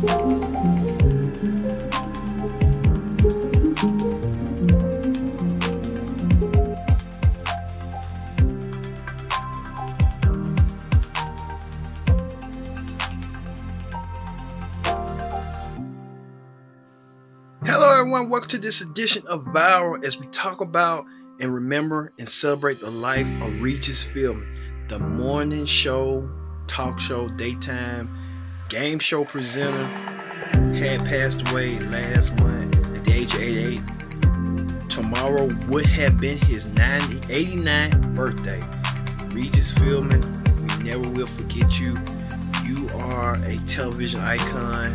Welcome to this edition of Viral as we talk about and remember and celebrate the life of RegisPhilbin, the morning show, talk show, daytime, game show presenter, had passed away last month at the age of 88. Tomorrow would have been his 89th birthday. RegisPhilbin, we never will forget you. You are a television icon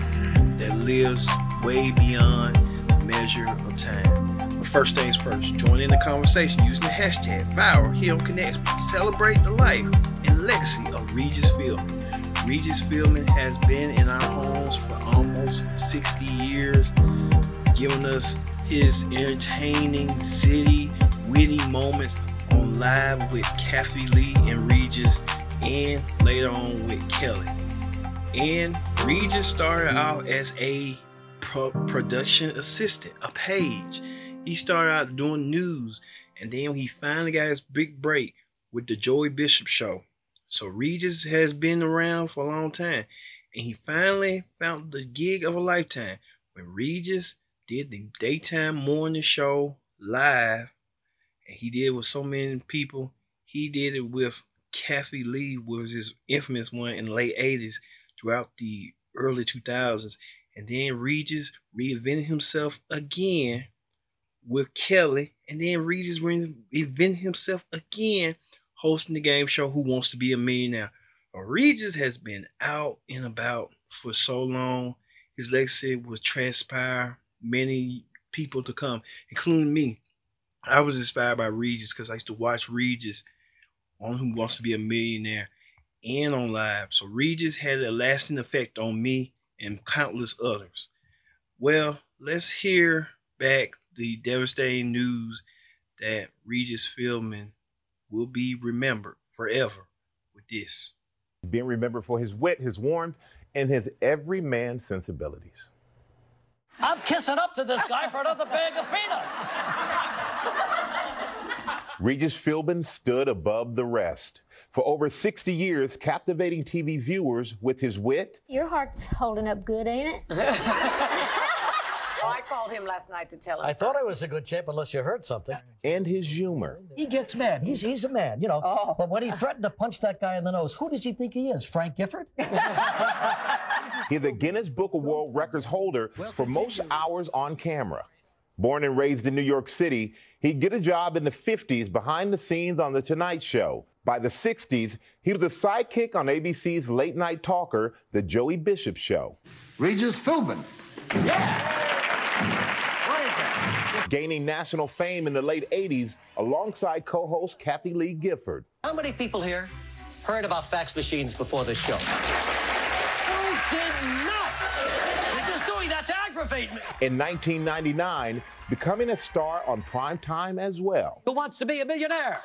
that lives way beyond measure of time. But first things first, join in the conversation using the hashtag Viral here on Connect. Celebrate the life and legacy of RegisPhilbin. RegisPhilbin has been in our homes for almost 60 years, giving us his entertaining, zitty, witty moments on Live with Kathy Lee and Regis, and later on with Kelly. And Regis started out as a production assistant, a page. He started out doing news, and then he finally got his big break with the Joey Bishop show. So Regis has been around for a long time, and he finally found the gig of a lifetime when Regis did the daytime morning show live, and he did it with so many people. He did it with Kathy Lee, was his infamous one in the late 80s throughout the early 2000s. And then Regis reinvented himself again with Kelly. And then Regis reinvented himself again hosting the game show Who Wants to Be a Millionaire. Regis has been out and about for so long. His legacy will transpire many people to come, including me. I was inspired by Regis because I used to watch Regis on Who Wants to Be a Millionaire and on Live. So Regis had a lasting effect on me and countless others. Well, let's hear back the devastating news that RegisPhilbin will be remembered forever with this. Being remembered for his wit, his warmth, and his everyman sensibilities. I'm kissing up to this guy for another bag of peanuts. RegisPhilbin stood above the rest. For over 60 years, captivating TV viewers with his wit. Your heart's holding up good, ain't it? I called him last night to tell him. I thought I was in good shape unless you heard something. And his humor. He gets mad. He's a man, you know. Oh. But when he threatened to punch that guy in the nose, who does he think he is? Frank Gifford? He's a Guinness Book of World Records holder for most hours on camera. Born and raised in New York City, he'd get a job in the 50s behind the scenes on The Tonight Show. By the 60s, he was a sidekick on ABC's late night talker, The Joey Bishop Show. RegisPhilbin. Yeah! What is that? Gaining national fame in the late 80s alongside co-host Kathy Lee Gifford. How many people here heard about fax machines before this show? Who did not? You're just doing that to aggravate me. In 1999, becoming a star on primetime as well. Who wants to be a millionaire?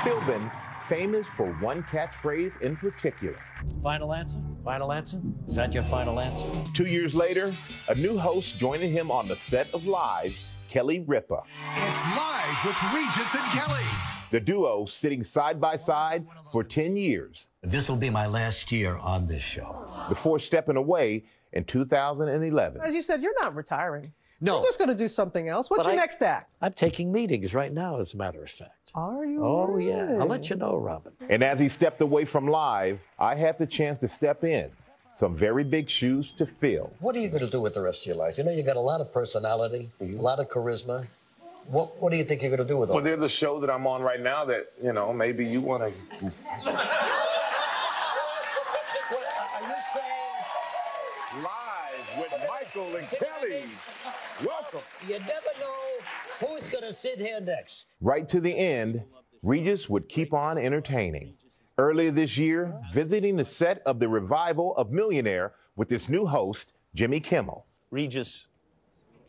Philbin, famous for one catchphrase in particular. Final answer? Final answer? Is that your final answer? 2 years later, a new host joining him on the set of Live, Kelly Ripa. It's Live with Regis and Kelly. The duo sitting side by side for 10 years. This will be my last year on this show. Before stepping away in 2011. As you said, you're not retiring. No. You're just going to do something else. What's your next act? I'm taking meetings right now, as a matter of fact. Are you? Oh, really? yeah. I'll let you know, Robin. And as he stepped away from Live, I had the chance to step in. Some very big shoes to fill. What are you going to do with the rest of your life? You know, you got a lot of personality, a lot of charisma. What do you think you're going to do with it? Well, there's a show that I'm on right now that, you know, maybe you want to... Are you saying... Live with Michael and Kelly. Welcome. You never know who's going to sit here next. Right to the end, Regis would keep on entertaining. Earlier this year, visiting the set of the revival of Millionaire with its new host, Jimmy Kimmel. Regis,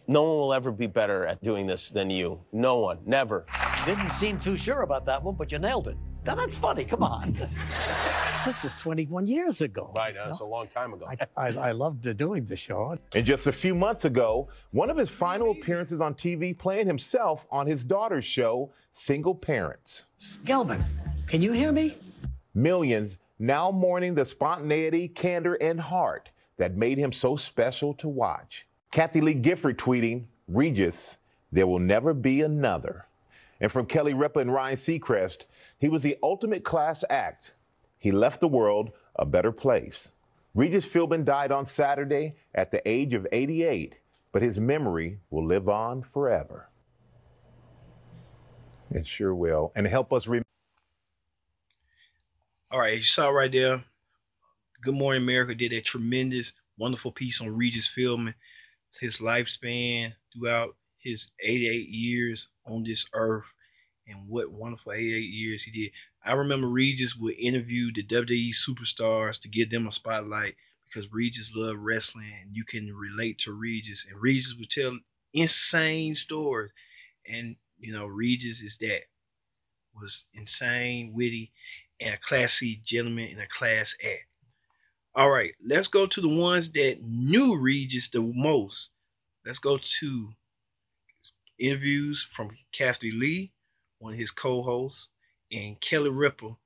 no one will ever be better at doing this than you. No one, never. Didn't seem too sure about that one, but you nailed it. Now that's funny. Come on. This is 21 years ago. Right, that's a long time ago. I loved doing the show. And just a few months ago, one of his final appearances on TV playing himself on his daughter's show, Single Parents. Philbin, can you hear me? Millions now mourning the spontaneity, candor, and heart that made him so special to watch. Kathy Lee Gifford tweeting, Regis, there will never be another. And from Kelly Ripa and Ryan Seacrest, he was the ultimate class act. He left the world a better place. RegisPhilbin died on Saturday at the age of 88, but his memory will live on forever. It sure will. And help us remember. All right, you saw right there, Good Morning America did a tremendous, wonderful piece on RegisPhilbin, his lifespan throughout his 88 years on this earth, and what wonderful 88 years he did. I remember Regis would interview the WWE superstars to give them a spotlight because Regis loved wrestling and you can relate to Regis. And Regis would tell insane stories. And, you know, Regis is that. Was insane, witty, and a classy gentleman and a class act. All right, let's go to the ones that knew Regis the most. Let's go to interviews from Kathy Lee, one of his co-hosts, and Kelly Ripa,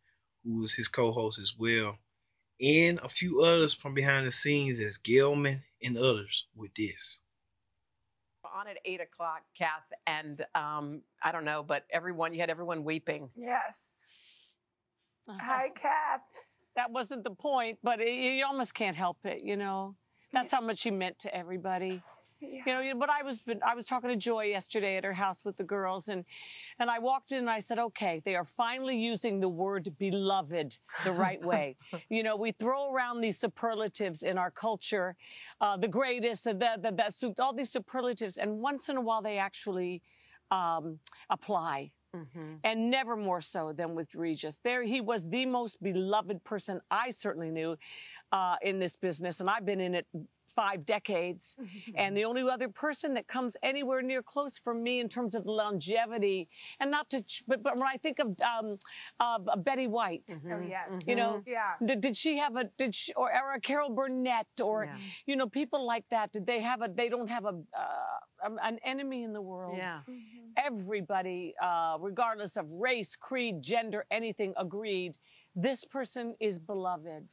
who was his co-host as well, and a few others from behind the scenes as Gelman and others with this. On at 8 o'clock, Kath, and I don't know, but you had everyone weeping. Yes. Hi, Kath. That wasn't the point, but you almost can't help it, you know. That's how much he meant to everybody. Yeah. You know, but I was talking to Joy yesterday at her house with the girls, and I walked in and I said, okay, they are finally using the word beloved the right way. You know, we throw around these superlatives in our culture, the greatest, all these superlatives, and once in a while they actually apply. Mm-hmm. And never more so than with Regis. He was the most beloved person I certainly knew in this business, and I've been in it 5 decades. And the only other person that comes anywhere near close for me in terms of longevity, and not to, but when I think of Betty White, Oh, yes. you know, Yeah. did she have or Carol Burnett, or you know, people like that? Did they have they don't have an enemy in the world? Yeah. Everybody, regardless of race, creed, gender, anything, agreed. This person is beloved.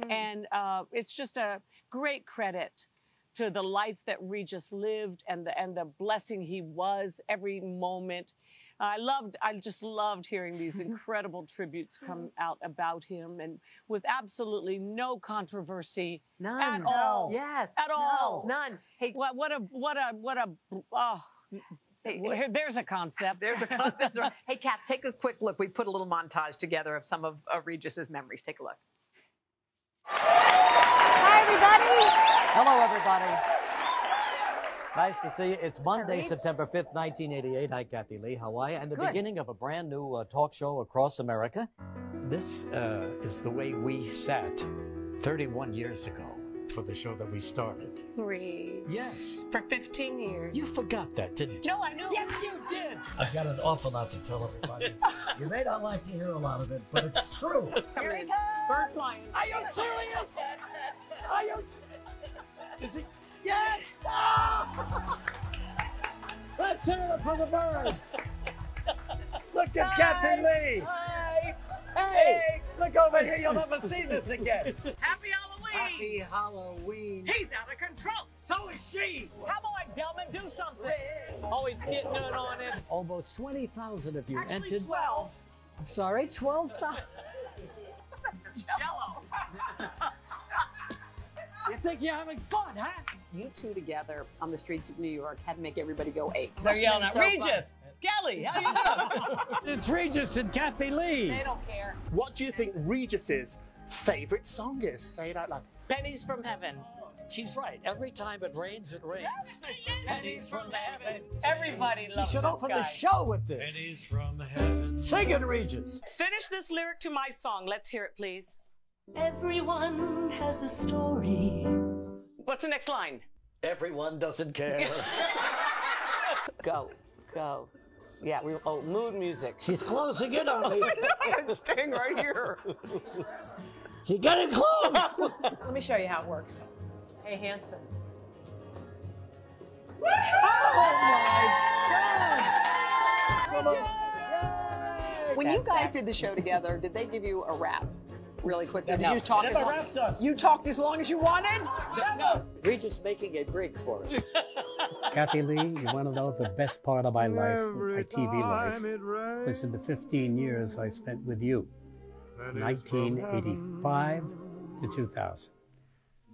And it's just a great credit to the life that Regis lived and the blessing he was every moment. I just loved hearing these incredible tributes come out about him, and with absolutely no controversy at all. Yes. At all. None. Hey, Hey, there's a concept. There's a concept. Hey, Kath, take a quick look. We put a little montage together of some of Regis's memories. Take a look. Hi, everybody. Hello, everybody. Nice to see you. It's Monday, September 5th, 1988. Hi, Kathy Lee. How are you? And the beginning of a brand new talk show across America. This is the way we sat 31 years ago for the show that we started. Reed. Yes. For 15 years. You forgot that, didn't you? No, I knew. Yes, you did. I've got an awful lot to tell everybody. You may not like to hear a lot of it, but it's true. Here he comes. Bird flying. Are you serious? Are you? Is he? Yes! Oh! Let's hear it for the bird. Look at Kathy Lee. Hi. Hey, look over here. You'll never see this again. Happy Halloween. Happy Halloween. He's out of control. So is she. Come on, Delman, do something. Oh, he's getting in on it. Almost 20,000 of you Actually, entered. 12. I'm sorry, 12,000. That's Jello. You think you're having fun, huh? You two together on the streets of New York had to make everybody go ape. They're yelling at Regis. Kelly, how you doing? It's Regis and Kathy Lee. They don't care. What do you think Regis's favorite song is? Say it out loud. Pennies from heaven. She's right. Every time it rains, it rains. Pennies from heaven. Everybody You loves should this open guy. the show with this. Pennies from heaven. Sing it, Regis. Finish this lyric to my song. Let's hear it, please. Everyone has a story. What's the next line? Everyone doesn't care. Go, go. Yeah, mood music. She's closing in on me. I'm staying right here. She's getting close. Let me show you how it works. Hey, Hanson. Oh my God! When you guys did the show together, did they give you a rap really quickly? Did No. you talk They as never long? rapped us. You talked as long as you wanted? No. Regis making a break for it. Kathy Lee, you want to know the best part of my life, my TV life, was in the 15 years I spent with you, 1985 to 2000.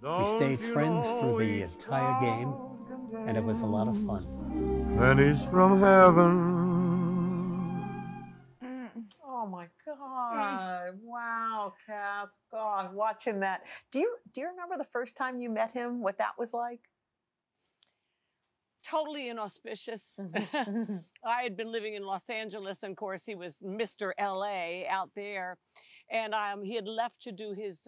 We stayed friends through the entire game, and it was a lot of fun. And he's from heaven. Oh my God! Wow, Kath. God, watching that. Do you remember the first time you met him? What that was like? Totally inauspicious. I had been living in Los Angeles, and of course he was Mr. LA out there, and he had left to do his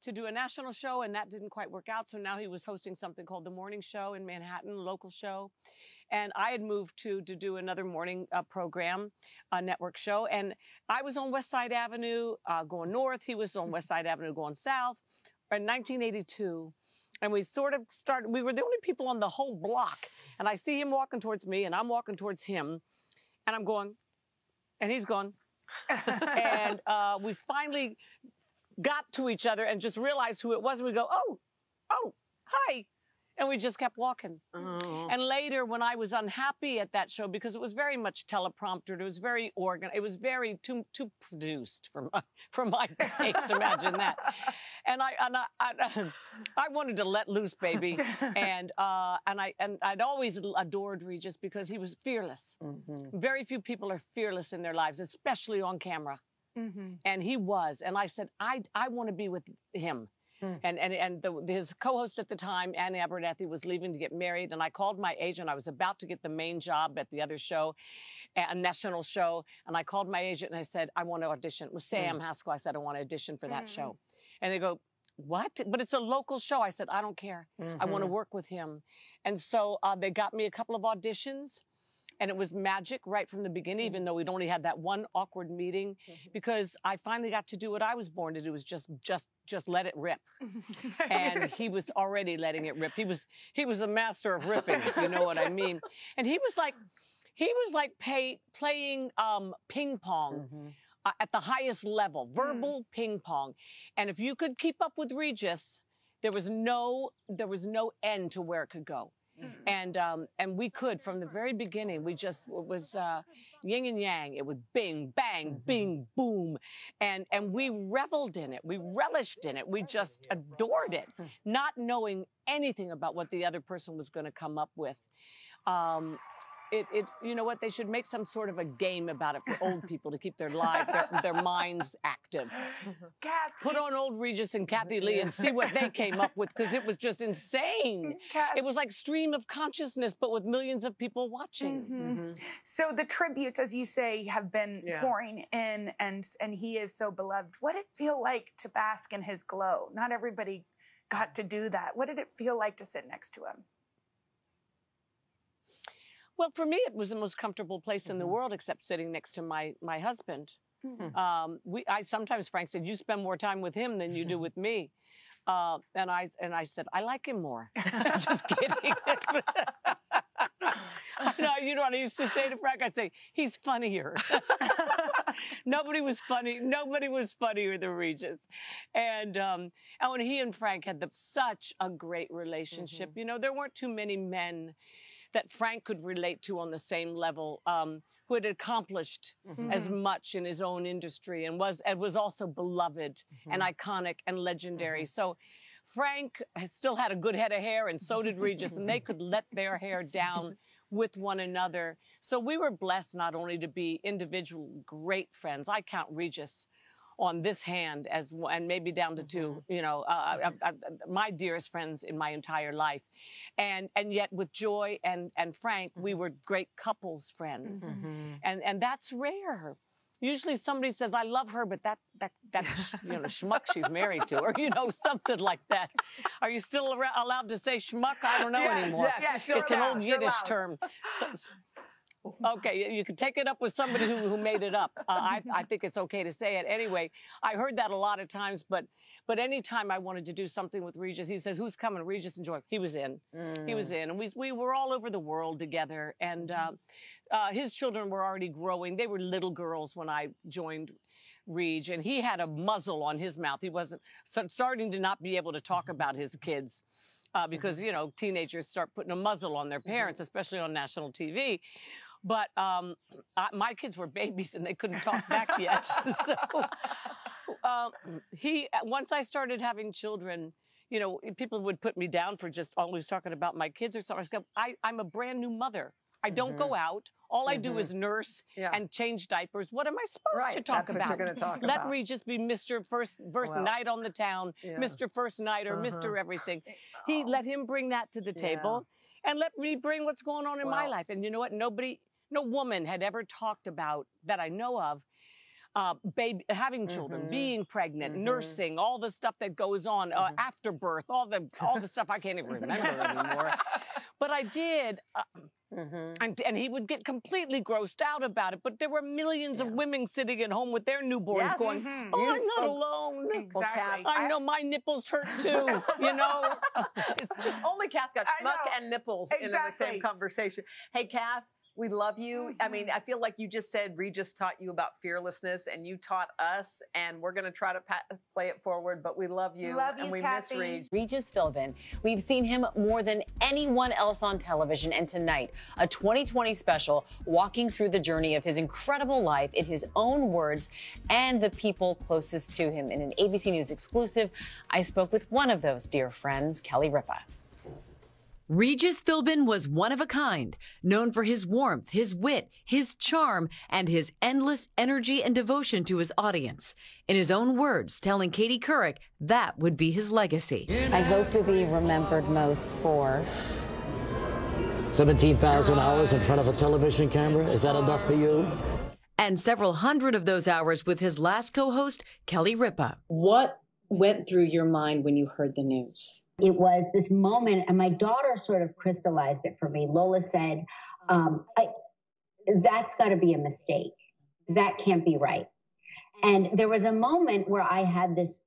to do a national show, and that didn't quite work out. So now he was hosting something called The Morning Show in Manhattan, a local show. And I had moved to do another morning program, a network show. And I was on West Side Avenue going north. He was on West Side Avenue going south in 1982. And we sort of started, we were the only people on the whole block. And I see him walking towards me, and I'm walking towards him. And I'm going, and he's going. And we finally got to each other and just realized who it was. And we go, oh, hi. And we just kept walking. Oh. And later, when I was unhappy at that show, because it was very much telepromptered, it was very organized, it was very too produced for my taste. Imagine that. And I wanted to let loose, baby. And I'd always adored Regis because he was fearless. Mm-hmm. Very few people are fearless in their lives, especially on camera. Mm-hmm. And he was. And I said, I want to be with him. And his co-host at the time, Ann Abernathy, was leaving to get married. And I called my agent. I was about to get the main job at the other show, a national show. And I called my agent and I said, I want to audition. It was Sam Haskell. I said, I want to audition for that show. And they go, what? But it's a local show. I said, I don't care. I want to work with him. And so they got me a couple of auditions. And it was magic right from the beginning, even though we'd only had that one awkward meeting, because I finally got to do what I was born to do, was just let it rip. And he was already letting it rip. He was a master of ripping, if you know what I mean. And he was like playing ping pong at the highest level, verbal ping pong. And if you could keep up with Regis, there was no end to where it could go. And we could, from the very beginning, it was yin and yang. It would bing, bang, bing, boom. And we reveled in it. We relished in it. We just adored it, not knowing anything about what the other person was going to come up with. You know what? They should make some sort of a game about it for old people to keep their minds active. Put on old Regis and Kathy Lee and see what they came up with, because it was just insane. It was like stream of consciousness, but with millions of people watching. So the tributes, as you say, have been pouring in, and he is so beloved. What did it feel like to bask in his glow? Not everybody got to do that. What did it feel like to sit next to him? Well, for me, it was the most comfortable place in the world, except sitting next to my husband. Sometimes Frank said, "You spend more time with him than you do with me," and I said, "I like him more." Just kidding. You know what I used to say to Frank? I'd say, "He's funnier." Nobody was funny. Nobody was funnier than Regis. And when he and Frank had such a great relationship, you know, there weren't too many men that Frank could relate to on the same level, who had accomplished as much in his own industry and was also beloved and iconic and legendary. So Frank still had a good head of hair, and so did Regis, and they could let their hair down with one another. So we were blessed not only to be individual great friends. I count Regis on this hand and maybe down to two, you know, my dearest friends in my entire life. And yet with Joy and Frank, we were great couples friends. And that's rare. Usually somebody says, I love her, but that you know, schmuck she's married to, or, you know, something like that. Are you still allowed to say schmuck? I don't know anymore. Yes, it's an old Yiddish term. Okay, you can take it up with somebody who made it up. I think it's okay to say it. Anyway, I heard that a lot of times, but anytime I wanted to do something with Regis, he says, who's coming? Regis and Joy. He was in. He was in. And we were all over the world together. And his children were already growing. They were little girls when I joined Reg, and he had a muzzle on his mouth. He wasn't starting to not be able to talk about his kids. Because, you know, teenagers start putting a muzzle on their parents, especially on national TV. But my kids were babies and they couldn't talk back yet. So once I started having children, you know, people would put me down for just always talking about my kids or something. I'm a brand new mother. I don't go out. All I do is nurse and change diapers. What am I supposed to talk about? What you're gonna talk about. Let Regis be Mr. First Night on the town, Mr. First Night or Mr. Everything. Let him bring that to the table and let me bring what's going on in my life. And you know what? No woman had ever talked about, that I know of, having children, being pregnant, nursing, all the stuff that goes on after birth, all the stuff I can't even remember anymore. But I did. And he would get completely grossed out about it. But there were millions of women sitting at home with their newborns going, oh, I'm not alone. Exactly. I know my nipples hurt too, you know. It's just only Kath got schmuck and nipples in the same conversation. Hey, Kath, we love you. I mean, I feel like you just said Regis taught you about fearlessness, and you taught us, and we're going to try to play it forward, but we love you. Love you, and we Kathy. miss RegisPhilbin. We've seen him more than anyone else on television, and tonight, a 2020 special walking through the journey of his incredible life in his own words and the people closest to him. In an ABC News exclusive, I spoke with one of those dear friends, Kelly Ripa. RegisPhilbin was one of a kind, known for his warmth, his wit, his charm, and his endless energy and devotion to his audience. In his own words, telling Katie Couric that would be his legacy. I hope to be remembered most for 17,000 hours in front of a television camera. Is that enough for you? And several hundred of those hours with his last co-host, Kelly Ripa. What went through your mind when you heard the news? It was this moment, and my daughter sort of crystallized it for me. Lola said, that's got to be a mistake. That can't be right. And there was a moment where I had this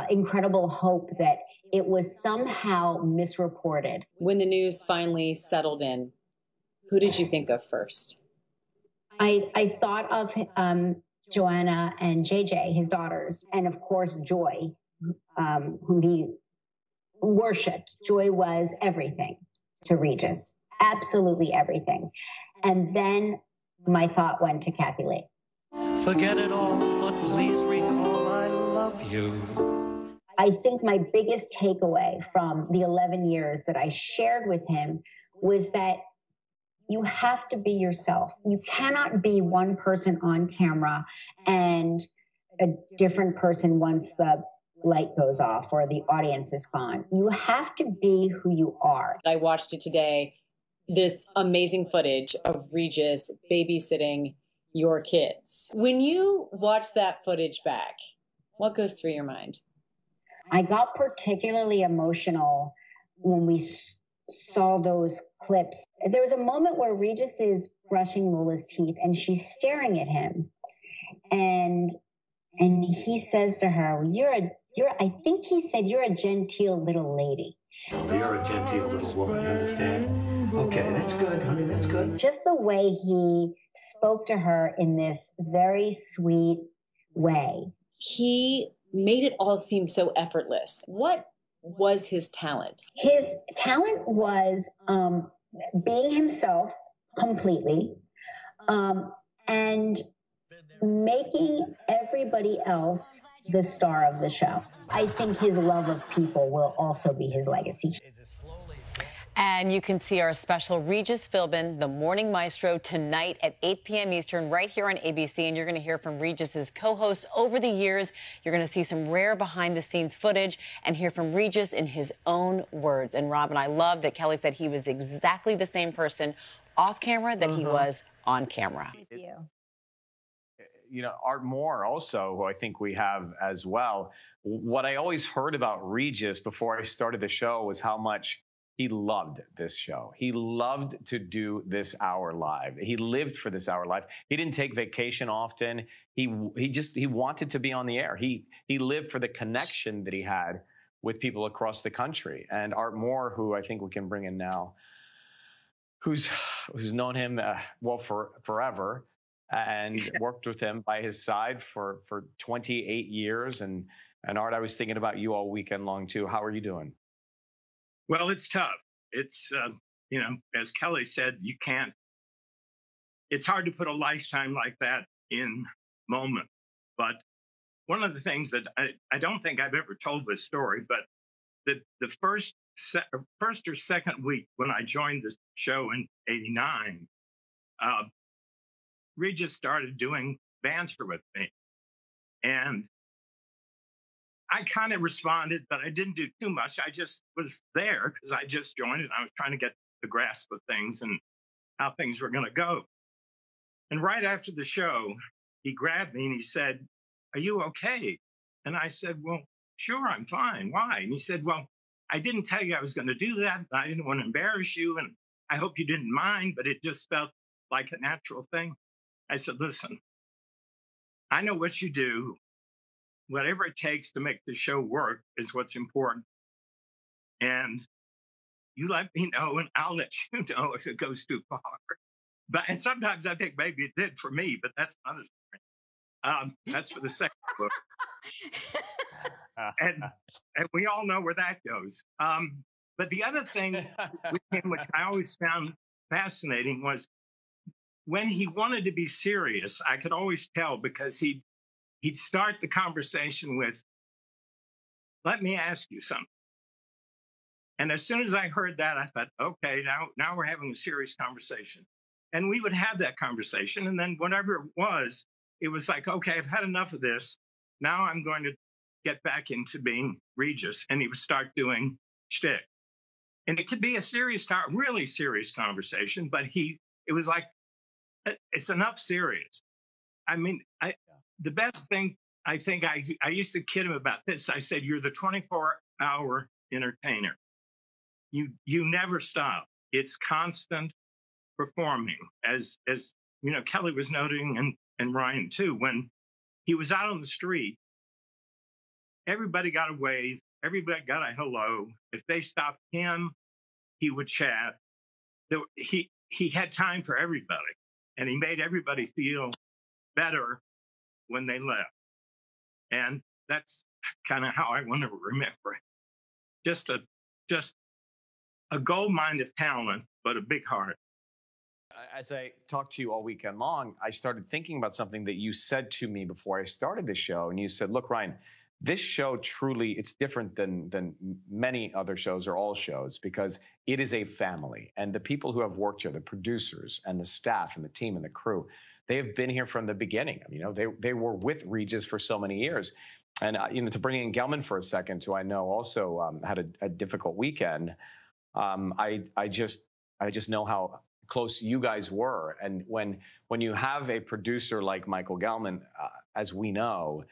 incredible hope that it was somehow misreported. When the news finally settled in, who did you think of first? I thought of Joanna and JJ, his daughters, and of course Joy, whom he worshipped. Joy was everything to Regis, absolutely everything. And then my thought went to Kathy Lee. Forget it all, but please recall I love you. I think my biggest takeaway from the 11 years that I shared with him was that you have to be yourself. You cannot be one person on camera and a different person once the light goes off or the audience is gone. You have to be who you are. I watched it today, this amazing footage of Regis babysitting your kids. When you watch that footage back, what goes through your mind? I got particularly emotional when we saw those clips. There was a moment where Regis is brushing Lola's teeth and she's staring at him. And he says to her, I think he said, you're a genteel little lady. You're a genteel little woman, you understand? Okay, that's good, honey, that's good. Just the way he spoke to her in this very sweet way. He made it all seem so effortless. What was his talent? His talent was being himself completely and making everybody else the star of the show. I think his love of people will also be his legacy. And you can see our special RegisPhilbin, The Morning Maestro, tonight at 8 p.m. Eastern, right here on ABC. And you're going to hear from Regis's co-hosts over the years. You're going to see some rare behind-the-scenes footage and hear from Regis in his own words. And Robin, I love that Kelly said he was exactly the same person off camera that he was on camera. Thank you. You know, Art Moore also, who I think we have as well. What I always heard about Regis before I started the show was how much he loved this show. He loved to do this hour live. He lived for this hour live. He didn't take vacation often. He wanted to be on the air. He lived for the connection that he had with people across the country. And Art Moore, who I think we can bring in now, who's known him forever and worked with him by his side for 28 years. And Art, I was thinking about you all weekend long too. How are you doing? Well, it's tough. It's, as Kelly said, it's hard to put a lifetime like that in moment. But one of the things that I don't think I've ever told this story, but the first or second week when I joined the show in '89, Regis started doing banter with me. And I kind of responded, but I didn't do too much. I just was there because I just joined and I was trying to get the grasp of things and how things were going to go. And right after the show, he grabbed me and he said, "Are you okay?" And I said, "Well, sure, I'm fine. Why?" And he said, "Well, I didn't tell you I was going to do that. I didn't want to embarrass you. And I hope you didn't mind, but it just felt like a natural thing." I said, "Listen, I know what you do. Whatever it takes to make the show work is what's important. And you let me know and I'll let you know if it goes too far." And sometimes I think maybe it did for me, but that's another story. That's for the second book. And we all know where that goes. But the other thing with him, which I always found fascinating, was when he wanted to be serious, I could always tell because he'd start the conversation with, "Let me ask you something." And as soon as I heard that, I thought, okay, now we're having a serious conversation. And we would have that conversation. And then whatever it was like, okay, I've had enough of this. Now I'm going to get back into being Regis. And he would start doing shtick. And it could be a really serious conversation, but it was like, it's enough serious. I mean, the best thing, I think I used to kid him about this. I said, "You're the 24-hour entertainer. You never stop. It's constant performing." As Kelly was noting, and Ryan too, when he was out on the street, everybody got a wave, everybody got a hello. If they stopped him, he would chat. He had time for everybody, and he made everybody feel better when they left. And that's kind of how I want to remember it. Just a gold mine of talent, but a big heart. As I talked to you all weekend long, I started thinking about something that you said to me before I started the show. And you said, "Look, Ryan, this show truly, it's different than many other shows or all shows because it is a family. And the people who have worked here, the producers and the staff and the team and the crew, they have been here from the beginning. They were with Regis for so many years." And, to bring in Gelman for a second, who I know also had a difficult weekend, I just know how close you guys were. And when you have a producer like Michael Gelman, as we know,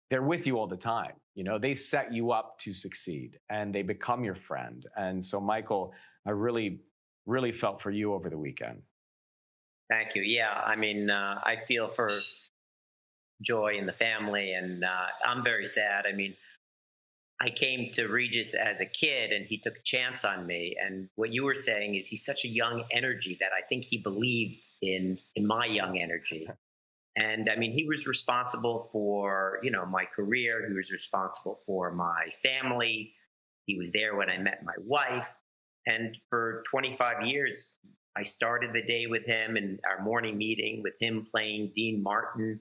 they're with you all the time. They set you up to succeed and they become your friend. And so, Michael, I really, really felt for you over the weekend. Thank you. Yeah, I feel for Joy and the family, and I'm very sad. I came to Regis as a kid, and he took a chance on me. And what you were saying is he's such a young energy that I think he believed in my young energy. And he was responsible for, my career. He was responsible for my family. He was there when I met my wife. And for 25 years, I started the day with him in our morning meeting with him playing Dean Martin.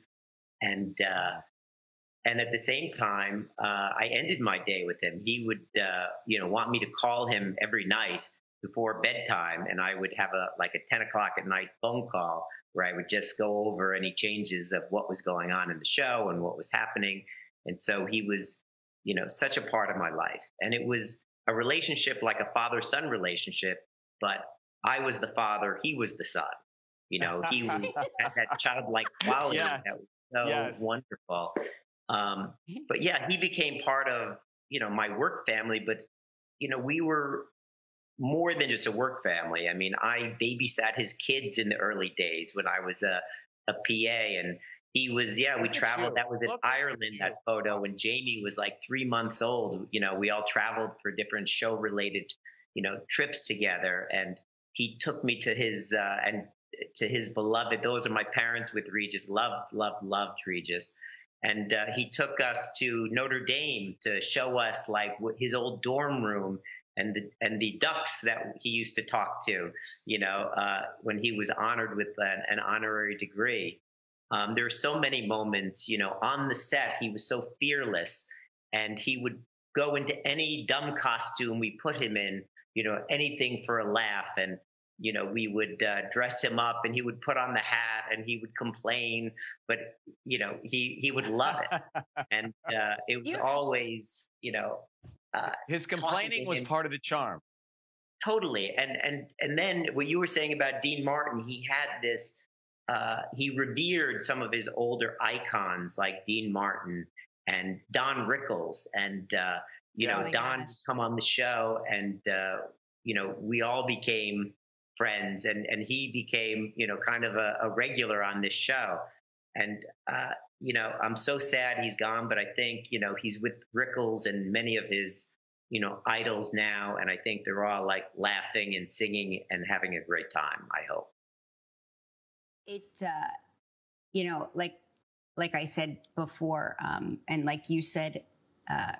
And at the same time, I ended my day with him. He would, want me to call him every night before bedtime. And I would have a 10 o'clock at night phone call where I would just go over any changes of what was going on in the show and what was happening. And so he was, such a part of my life. And it was a relationship like a father-son relationship, but I was the father, he was the son. He was that childlike quality that was so wonderful. But yeah, he became part of, my work family, but, we were more than just a work family. I mean, I babysat his kids in the early days when I was a PA, and he was, we traveled. That was in Ireland, that photo, when Jamie was like 3 months old. You know, we all traveled for different show related, trips together. And he took me to his, to his beloved, those are my parents with Regis, loved Regis. And he took us to Notre Dame to show us like his old dorm room and the ducks that he used to talk to, when he was honored with an honorary degree. There are so many moments, on the set. He was so fearless, and he would go into any dumb costume we put him in, anything for a laugh. And we would dress him up, and he would put on the hat, and he would complain, but he would love it. And it was always, his complaining was part of the charm. Totally. And then what you were saying about Dean Martin, he had this, he revered some of his older icons like Dean Martin and Don Rickles. And, Don come on the show, and, we all became friends, and he became, kind of a regular on this show. And, I'm so sad he's gone, but I think, he's with Rickles and many of his, idols now. And I think they're all like laughing and singing and having a great time, I hope. It, like I said before, and like you said,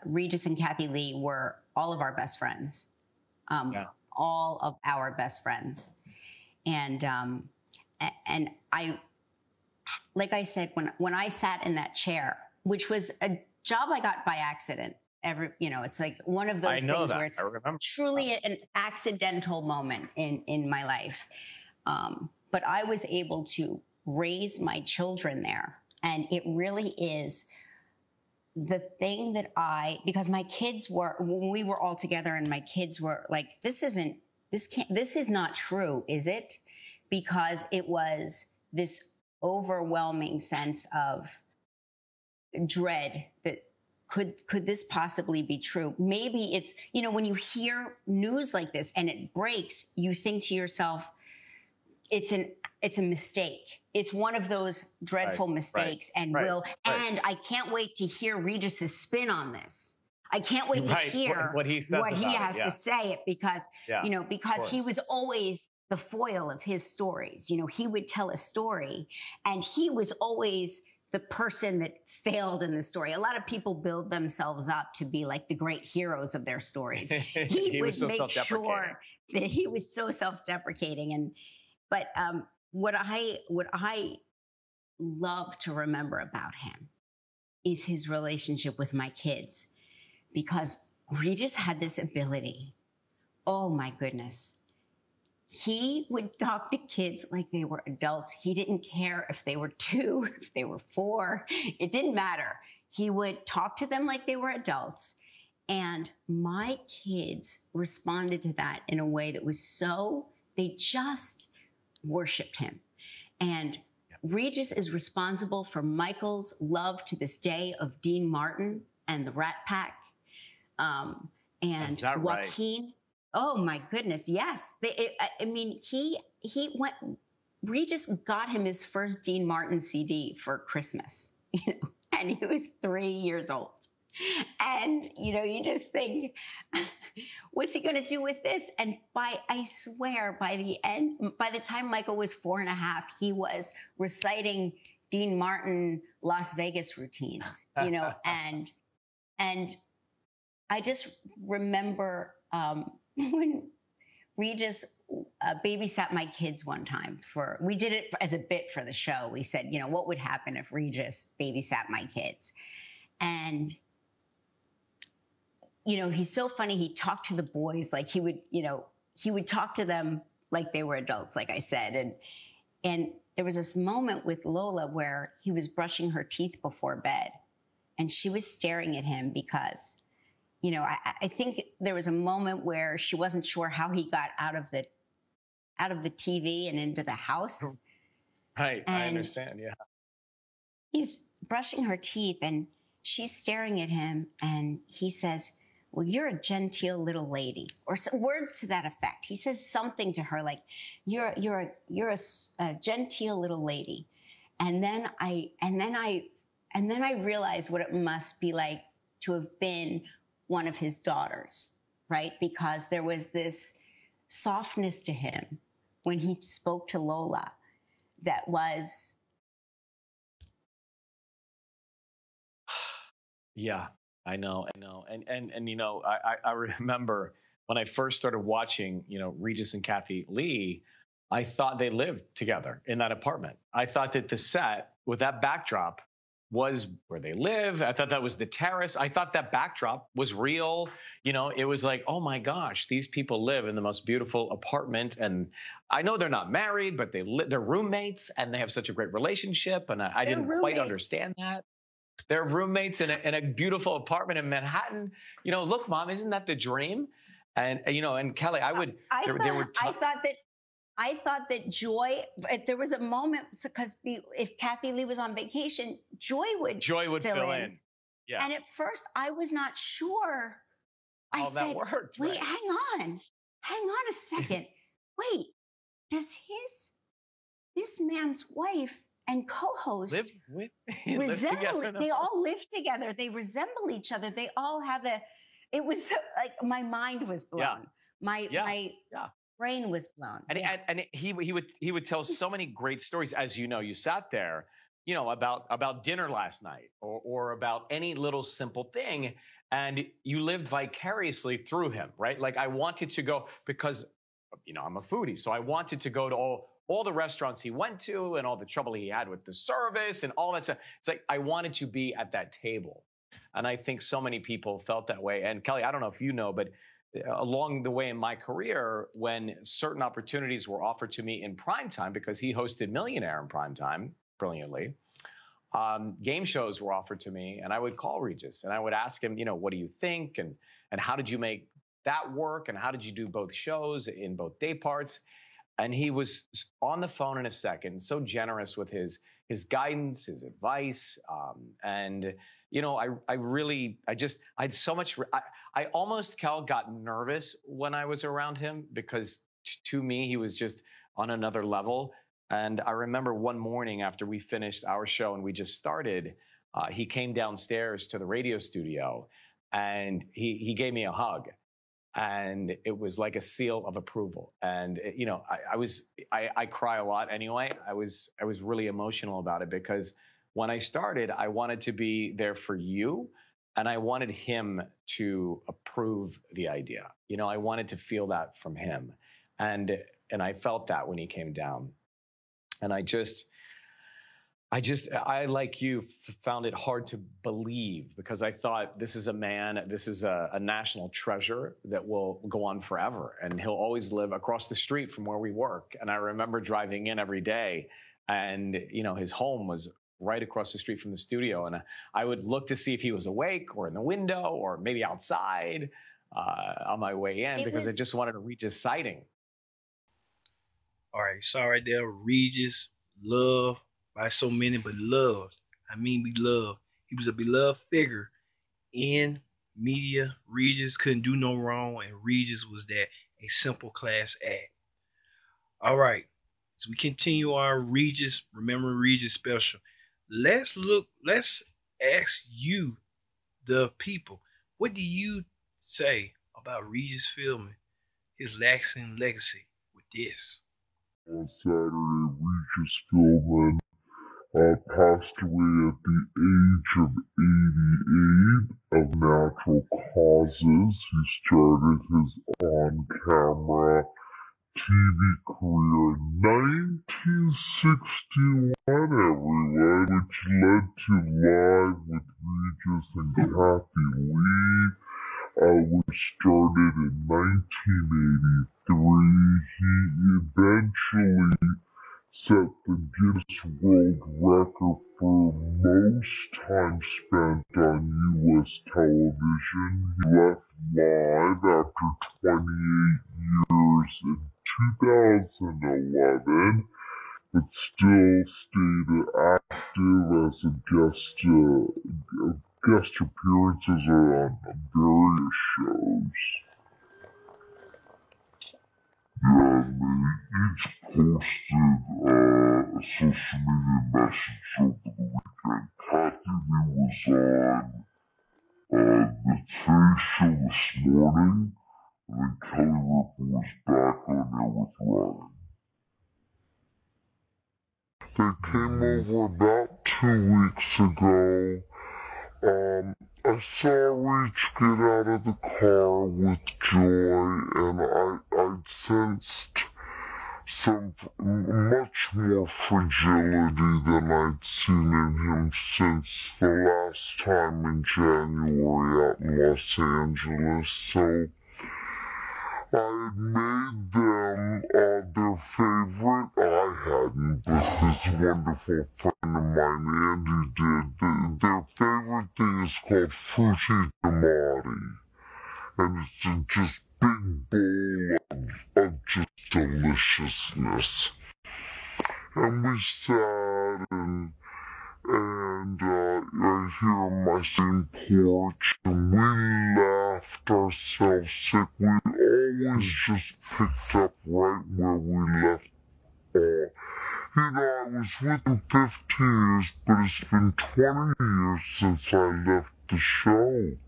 Regis and Kathy Lee were all of our best friends. All of our best friends. And I, like I said, when I sat in that chair, which was a job I got by accident, it's like one of those things where it's truly an accidental moment in my life. But I was able to raise my children there. And it really is the thing that because my kids were, when we were all together and my kids were like, this is not true, is it? Because it was this overwhelming sense of dread that could this possibly be true? Maybe it's, when you hear news like this and it breaks, you think to yourself, it's a mistake. It's one of those dreadful mistakes, and I can't wait to hear Regis's spin on this. I can't wait to hear what he has to say it, because he was always the foil of his stories. He would tell a story, and he was always the person that failed in the story. A lot of people build themselves up to be like the great heroes of their stories. He would make sure that he was so self-deprecating. But what I love to remember about him is his relationship with my kids, because Regis had this ability. Oh my goodness. He would talk to kids like they were adults. He didn't care if they were 2, if they were 4. It didn't matter. He would talk to them like they were adults. And my kids responded to that in a way that was they just worshipped him. And Regis is responsible for Michael's love to this day of Dean Martin and the Rat Pack. And Joaquin. Right? Oh my goodness, yes. Regis got him his first Dean Martin CD for Christmas, and he was 3 years old. And, you just think, what's he going to do with this? And I swear, by the time Michael was 4.5, he was reciting Dean Martin Las Vegas routines, and I just remember when Regis babysat my kids one time we did it as a bit for the show. We said, what would happen if Regis babysat my kids? And he's so funny. He talked to the boys like he would talk to them like they were adults, like I said. And there was this moment with Lola where he was brushing her teeth before bed, and she was staring at him because, I think there was a moment where she wasn't sure how he got out of the TV and into the house. Right. I understand. Yeah. He's brushing her teeth and she's staring at him, and he says, well, you're a genteel little lady, or some words to that effect. He says something to her like, you're a genteel little lady. And then I realized what it must be like to have been one of his daughters, right? Because there was this softness to him when he spoke to Lola that was. Yeah, I know. And you know, I remember when I first started watching, you know, Regis and Kathy Lee, I thought they lived together in that apartment. I thought that the set with that backdrop was where they live. I thought that was the terrace. I thought that backdrop was real. You know, it was like, oh my gosh, these people live in the most beautiful apartment. And I know they're not married, but they're roommates and they have such a great relationship. And I didn't quite understand that. They're roommates in a beautiful apartment in Manhattan. You know, look, Mom, isn't that the dream? And you know, and Kelly, I thought that Joy. There was a moment because if Kathy Lee was on vacation, Joy would fill in. Yeah. And at first, I was not sure. I said, that worked, "Wait, right? hang on a second. Wait, does this man's wife and co-host together? They all live together. They resemble each other. They all have it was like my mind was blown. My brain was blown. And he would tell so many great stories. As you know, you sat there, you know, about dinner last night or about any little simple thing. And you lived vicariously through him, right? Like I wanted to go because, you know, I'm a foodie. So I wanted to go to all the restaurants he went to and all the trouble he had with the service and all that stuff. It's like I wanted to be at that table. And I think so many people felt that way. And Kelly, I don't know if you know, but along the way in my career, when certain opportunities were offered to me in primetime, because he hosted Millionaire in primetime brilliantly, game shows were offered to me, and I would call Regis and I would ask him, you know, what do you think? And how did you make that work? And how did you do both shows in both day parts? And he was on the phone in a second, so generous with his guidance, his advice. And, you know, I had so much, I almost, Cal, got nervous when I was around him because to me, he was just on another level. And I remember one morning after we finished our show and we just started, he came downstairs to the radio studio and he gave me a hug. And it was like a seal of approval. And, you know, I cry a lot anyway. I was really emotional about it because when I started, I wanted to be there for you. And I wanted him to approve the idea. You know, I wanted to feel that from him. And I felt that when he came down. And I, like you, found it hard to believe because I thought this is a man, this is a national treasure that will go on forever. And he'll always live across the street from where we work. And I remember driving in every day and, you know, his home was right across the street from the studio. And I would look to see if he was awake or in the window or maybe outside on my way in because I just wanted to reach his sighting. All right, saw right there, Regis, loved by so many, but loved. I mean, beloved. He was a beloved figure in media. Regis couldn't do no wrong, and Regis was that a simple class act. All right, as we continue our Regis, Remember Regis special, let's ask you, the people, what do you say about RegisPhilbin, his lasting legacy with this? On Saturday, RegisPhilbin passed away at the age of 88 of natural causes. He started his on-camera TV career in 1961, everyone, which led to Live with Regis and Kathy Lee, which started in 1983. He eventually set the Guinness World Record for most time spent on U.S. television. He left Live after 28 years in 2011, but still stayed active as a guest appearances on various shows. was back on there with Ryan. They came over about 2 weeks ago. I saw Reach get out of the car with Joy, and I sensed some much more fragility than I'd seen in him since the last time in January out in Los Angeles. So I had made them their favorite. I hadn't, but this wonderful friend of mine, Andy, did. Their favorite thing is called Frutti di Mare. And it's a just big bowl of just deliciousness. And we sat right here on my same porch, and we laughed ourselves sick. We always just picked up right where we left off. You know, I was with him 15 years, but it's been 20 years since I left the show.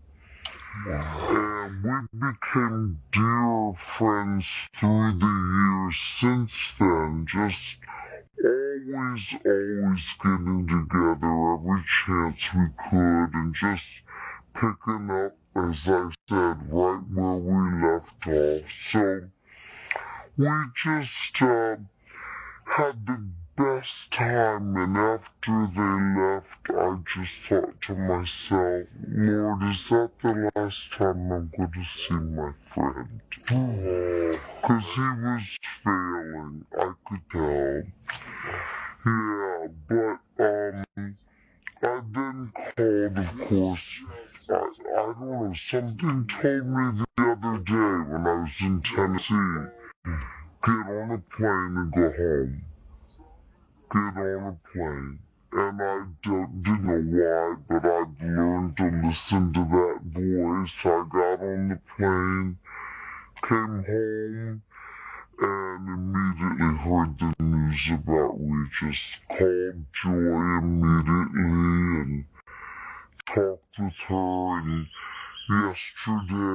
And we became dear friends through the years since then, just always getting together every chance we could and just picking up, as I said, right where we left off. So we just had the best time, and after they left, I just thought to myself, Lord, is that the last time I'm going to see my friend? Because he was failing, I could tell. Yeah, but I then called, of course. I don't know, something told me the other day when I was in Tennessee, get on a plane and go home. Get on a plane. And I didn't know why, but I'd learned to listen to that voice. I got on the plane, came home, and immediately heard the news about Regis. Called Joy immediately and talked with her, and yesterday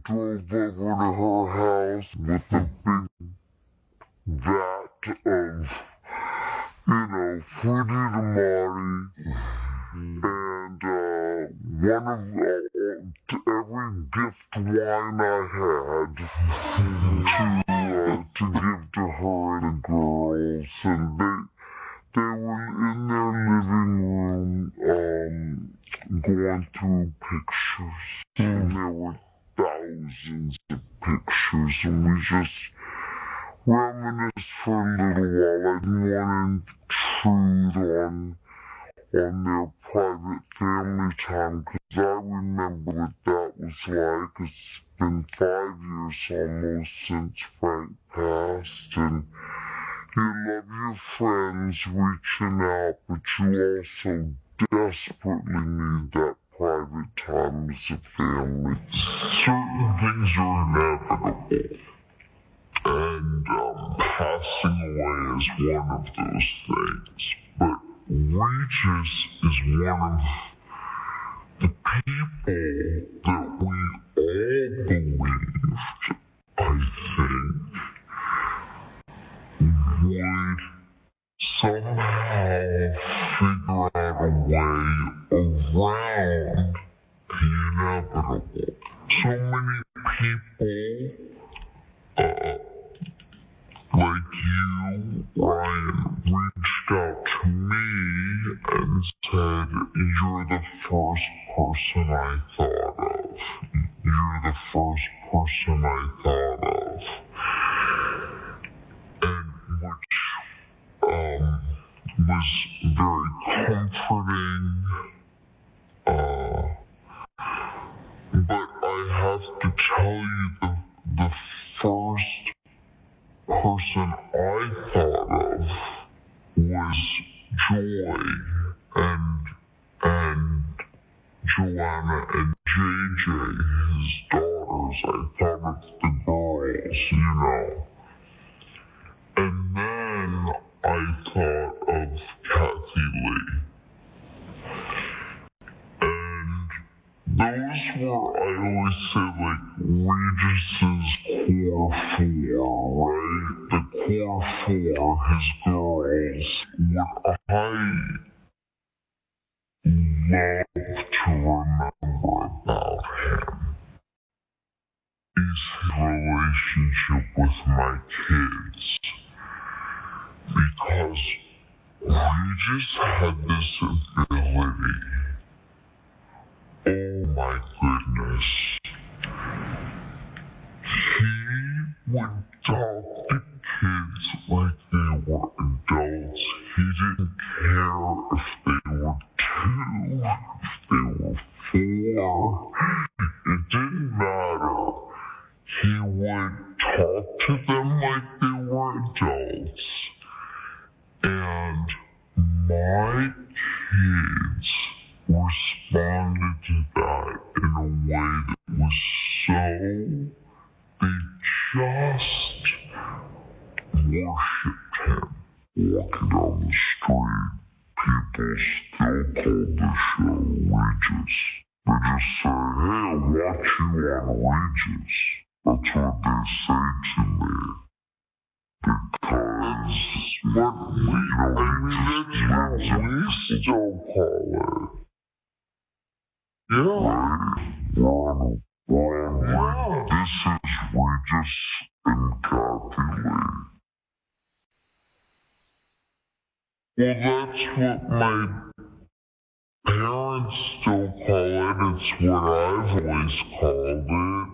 drove over to her house with a big vat of, Frutti di Mare, and one of every gift wine I had to give to her and the girls, and they were in their living room going through pictures, and there were thousands of pictures, and we just reminisced for a little while. I didn't want to intrude on their private family time, because I remember what that was like. It's been 5 years almost since Frank passed, and you love your friends reaching out, but you also desperately need that private time as a family. Certain things are inevitable, and passing away is one of those things. But Regis is one of the people that we all believed, I think, would somehow figure out a way around the inevitable. So many people, like you, Ryan, reached out to me and said, you're the first person I thought of. You're the first person I thought of. And which was very comforting. But I have to tell you, the first person I thought of was Joy and Joanna and JJ, his daughters. I thought of the girls, And then I thought of Kathy Lee. And those were, I always say, like, Regis core four, right? The core four, his girls, what I love to remember about him is his relationship with my kids. Because Regis had this ability. Oh my goodness. He would talk to kids like they were adults. He didn't care if they were 2, if they were 4. It didn't matter. He would talk to them like they were adults. And my kids responded to that in a way that was so, they just worshipped him. Walking down the street, people still call the show Regis. They just say, hey, I watch you on Regis. That's what they say to me. Because, but we, that's what we still call it. Yeah. This is Regis and Kathy Lee. Well, that's what my parents still call it. It's what I've always called it.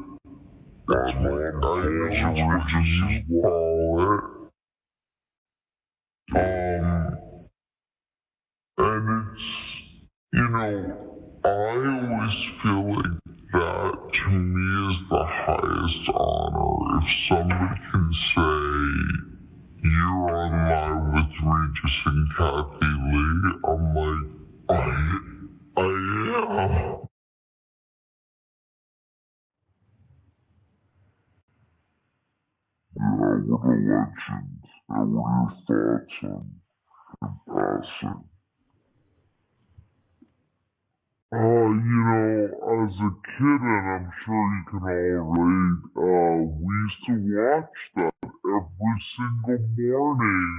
That's what I usually call it. And it's, you know, I always feel like that to me is the highest honor. If somebody can say, you're on live with Regis and Kathy Lee, I'm like, I am. Yeah, what a legend. And what are your thoughts on passing? You know, as a kid, and I'm sure you can all relate, we used to watch that every single morning,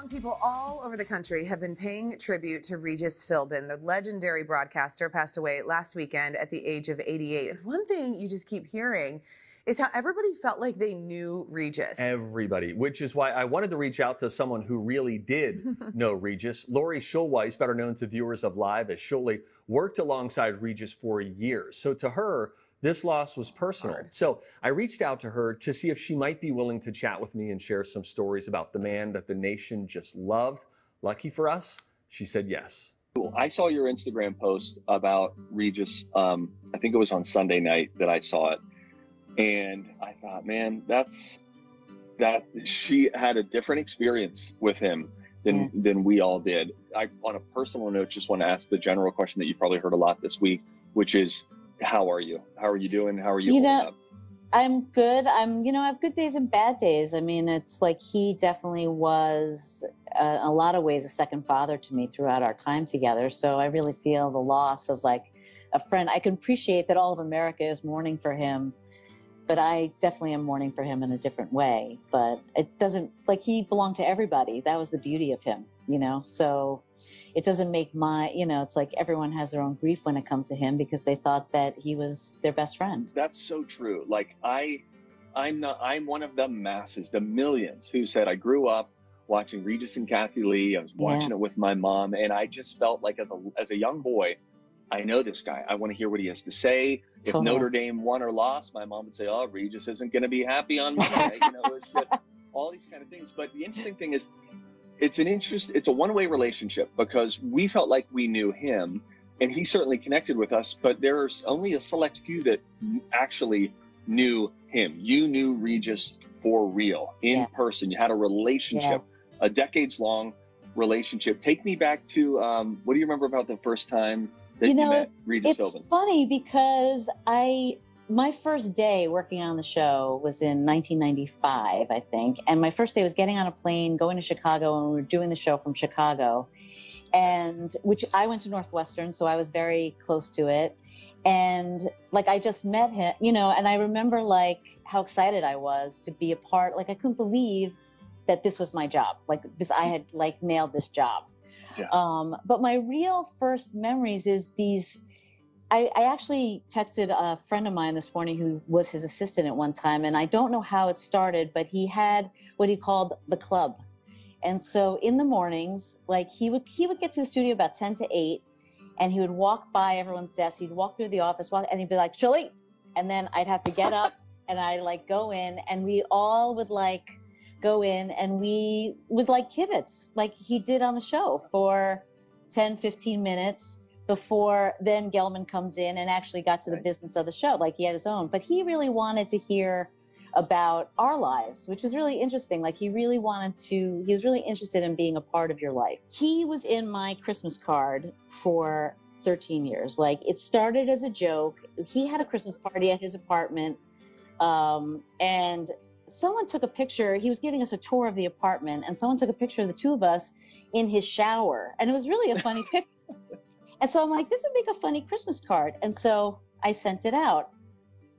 People all over the country have been paying tribute to Regis Philbin. The legendary broadcaster passed away last weekend at the age of 88. And one thing you just keep hearing is how everybody felt like they knew Regis. Everybody, which is why I wanted to reach out to someone who really did know Regis. Lori Schulweis, better known to viewers of Live as Shuley, worked alongside Regis for years. So to her, this loss was personal. So I reached out to her to see if she might be willing to chat with me and share some stories about the man that the nation just loved. Lucky for us, she said yes. I saw your Instagram post about Regis. I think it was on Sunday night that I saw it. And I thought, man, that she had a different experience with him than we all did. On a personal note, just want to ask the general question that you probably heard a lot this week, which is, how are you? How are you doing? How are you holding up? I'm good. I have good days and bad days. I mean, it's like he definitely was, a lot of ways, a second father to me throughout our time together. So I really feel the loss of like a friend. I can appreciate that all of America is mourning for him, but I definitely am mourning for him in a different way. But it doesn't, like, he belonged to everybody. That was the beauty of him, So it doesn't make it's like everyone has their own grief when it comes to him because they thought that he was their best friend. That's so true. Like I'm one of the masses, the millions who said, I grew up watching Regis and Kathy Lee. I was watching it with my mom. And I just felt like as a young boy, I know this guy. I want to hear what he has to say. If Totally. Notre Dame won or lost, my mom would say, "Oh, Regis isn't going to be happy on Monday." You know, it's just all these kind of things. But the interesting thing is, it's a one-way relationship, because we felt like we knew him, and he certainly connected with us. But there's only a select few that actually knew him. You knew Regis for real, in person. You had a relationship, a decades-long relationship. Take me back to what do you remember about the first time that you met Regis Philbin? It's funny because my first day working on the show was in 1995, I think. And my first day was getting on a plane, going to Chicago, and we were doing the show from Chicago. And which I went to Northwestern, so I was very close to it. And like, I just met him, you know, and I remember like how excited I was to be a part. Like, I couldn't believe that this was my job. Like this, I had like nailed this job. Yeah. But my real first memories is these. I actually texted a friend of mine this morning who was his assistant at one time, and I don't know how it started, but he had what he called the club. And so in the mornings, like he would get to the studio about 10 to 8, and he would walk by everyone's desk. He'd walk through the office, and he'd be like, "Shirley," and then I'd have to get up and I'd like go in, and we all would like go in and we would like kibitz, like he did on the show for 10, 15 minutes. Before then Gelman comes in and actually got to the business of the show. Like, he had his own, but he really wanted to hear about our lives, which was really interesting. Like, he was really interested in being a part of your life. He was in my Christmas card for 13 years. Like, it started as a joke. He had a Christmas party at his apartment. And someone took a picture. He was giving us a tour of the apartment, and someone took a picture of the two of us in his shower. And it was really a funny picture. And so I'm like, this would make a funny Christmas card. And so I sent it out.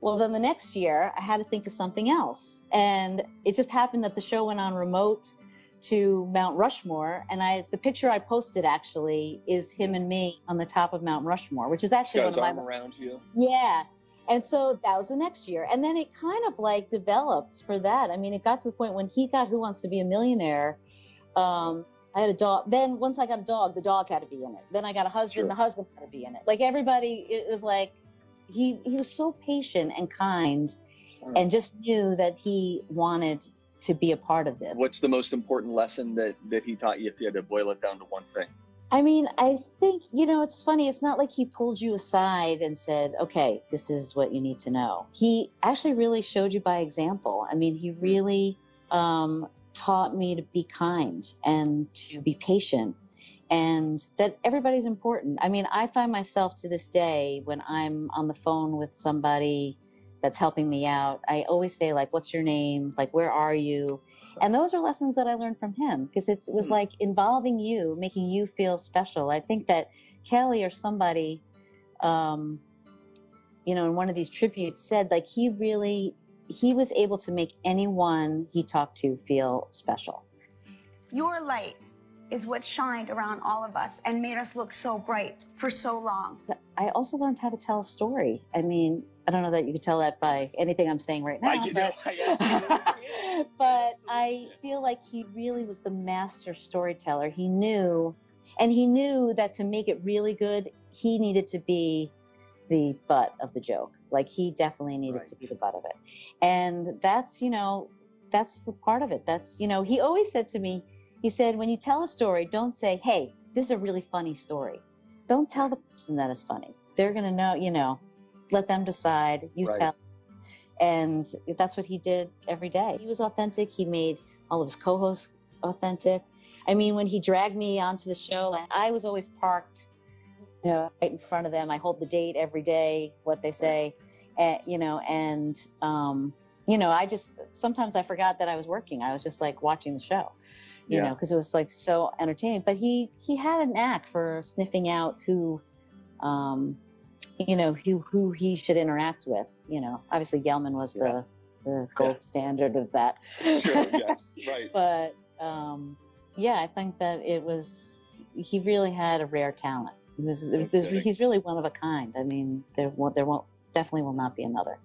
Well, then the next year I had to think of something else. And it just happened that the show went on remote to Mount Rushmore. And the picture I posted actually is him and me on the top of Mount Rushmore, which is actually one of my... arm around you. Yeah. And so that was the next year. And then it kind of like developed for that. I mean, it got to the point when he got Who Wants to Be a Millionaire, I had a dog. Then once I got a dog, the dog had to be in it. Then I got a husband, the husband had to be in it. Like, everybody, it was like, he was so patient and kind, and just knew that he wanted to be a part of it. What's the most important lesson that he taught you, if you had to boil it down to one thing? I mean, I think, it's funny. It's not like he pulled you aside and said, okay, this is what you need to know. He actually really showed you by example. I mean, he really taught me to be kind and to be patient, and that everybody's important. I mean, I find myself to this day, when I'm on the phone with somebody that's helping me out, I always say, like, what's your name? Like, where are you? And those are lessons that I learned from him, because it was like involving you, making you feel special. I think that Kelly or somebody, in one of these tributes said, like, he was able to make anyone he talked to feel special. Your light is what shined around all of us and made us look so bright for so long. I also learned how to tell a story. I mean, I don't know that you could tell that by anything I'm saying right now, but I feel like he really was the master storyteller. He knew that to make it really good, he needed to be the butt of the joke. Like, he definitely needed to be the butt of it. And that's the part of it. That's, he always said to me, he said, when you tell a story, don't say, hey, this is a really funny story. Don't tell the person that it's funny. They're going to know, let them decide, you tell. And that's what he did every day. He was authentic. He made all of his co-hosts authentic. I mean, when he dragged me onto the show, I was always parked, right in front of them. I hold the date every day, what they say, I just, sometimes I forgot that I was working. I was just like watching the show, because it was like so entertaining. But he had an knack for sniffing out who he should interact with. Obviously Gelman was the gold standard of that. Sure, yes, right. But I think that he really had a rare talent. He's really one of a kind. I mean, there definitely will not be another.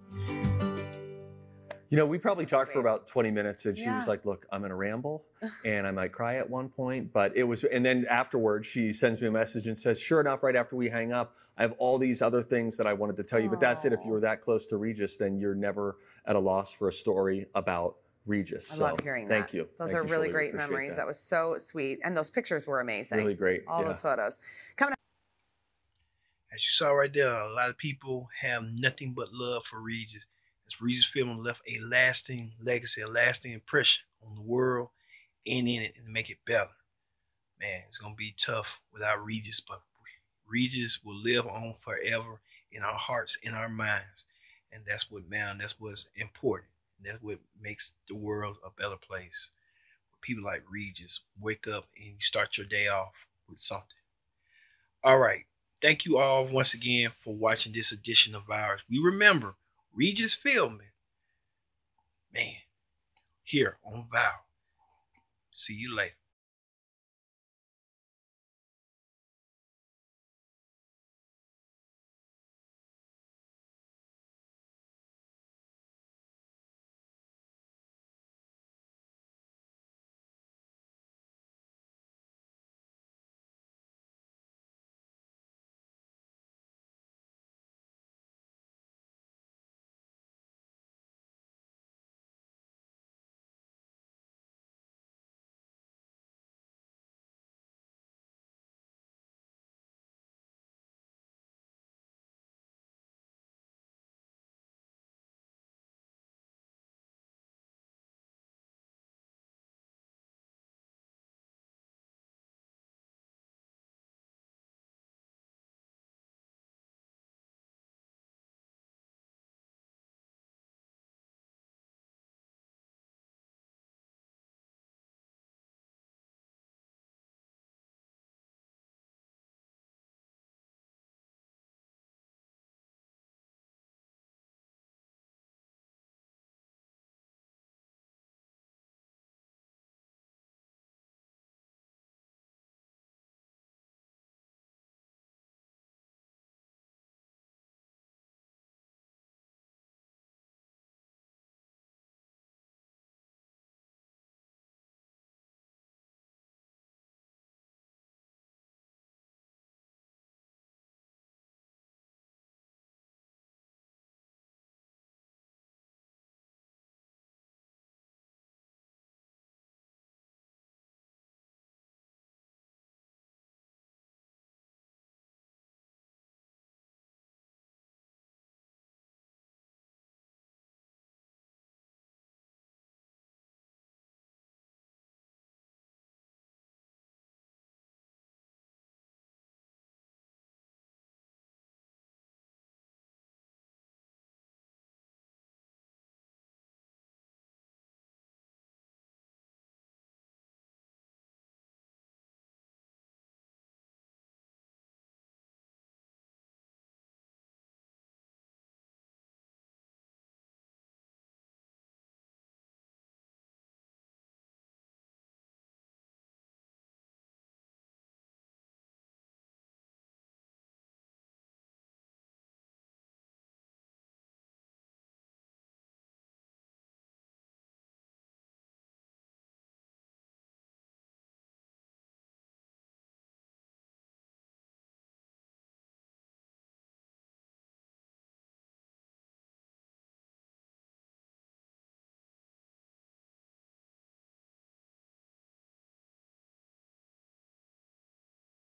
You know, we probably talked for about 20 minutes, and she Yeah. was like, look, I'm going to ramble and I might cry at one point, but it was, and then afterwards she sends me a message and says, sure enough, right after we hang up, I have all these other things that I wanted to tell you, but that's it. If you were that close to Regis, then you're never at a loss for a story about Regis. I So love hearing that. thank you. Those Thank are you, really Shirley. great Appreciate memories. That was so sweet. And those pictures were amazing. Really great. All Yeah. those photos. Coming up. As you saw right there, a lot of people have nothing but love for Regis. As RegisPhilbin left a lasting legacy, a lasting impression on the world and in it, and make it better. Man, it's going to be tough without Regis, but Regis will live on forever in our hearts, in our minds. And that's what, man, that's what's important. That's what makes the world a better place. People like Regis wake up and you start your day off with something. All right. Thank you all once again for watching this edition of ours. We remember RegisPhilbin, man, here on Vow. See you later.